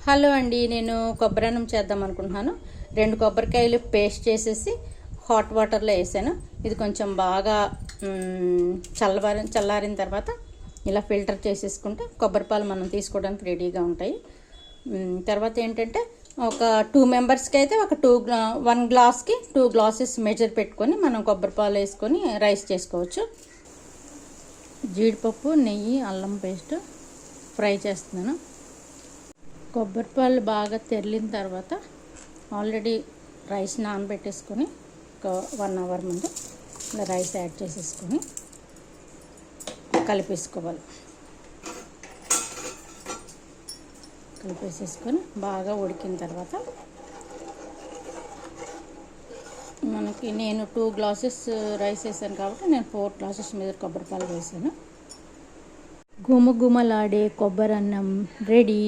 Hello అండి, నేను కొబ్బరన్నం చేద్దాం అనుకుంటున్నాను. 2 కొబ్బరికాయలు పేస్ట్ చేసేసి హాట్ వాటర్లో వేసాను. ఇది కొంచెం బాగా చల్లారిన తర్వాత ఇలా ఫిల్టర్ చేసేసుకుంటే కొబ్బరిపాలు మనం తీసుకోవడానికి రెడీగా ఉంటాయి. తర్వాత ఏంటంటే ఒక 2 మెంబర్స్కి అయితే 1 గ్లాస్కి 2 గ్లాసెస్ మెజర్ పెట్టుకొని మనం కొబ్బరిపాలు వేసుకొని రైస్ చేసుకోవచ్చు. జీడిపప్పు, నెయ్యి, అల్లం పేస్ట్ ఫ్రై చేస్తున్నాను. కొబ్బరిపాలు బాగా తెరిలిన తర్వాత ఆల్రెడీ రైస్ నానబెట్టేసుకొని ఒక 1 అవర్ ముందు ఇలా రైస్ యాడ్ చేసేసుకొని కలిపేసుకోవాలి. కలిపేసేసుకొని బాగా ఉడికిన తర్వాత నేను 2 గ్లాసెస్ రైస్ వేసాను కాబట్టి నేను 4 గ్లాసెస్ మీద కొబ్బరిపాలు వేసాను. గుమగుమలాడే కొబ్బరన్నం రెడీ.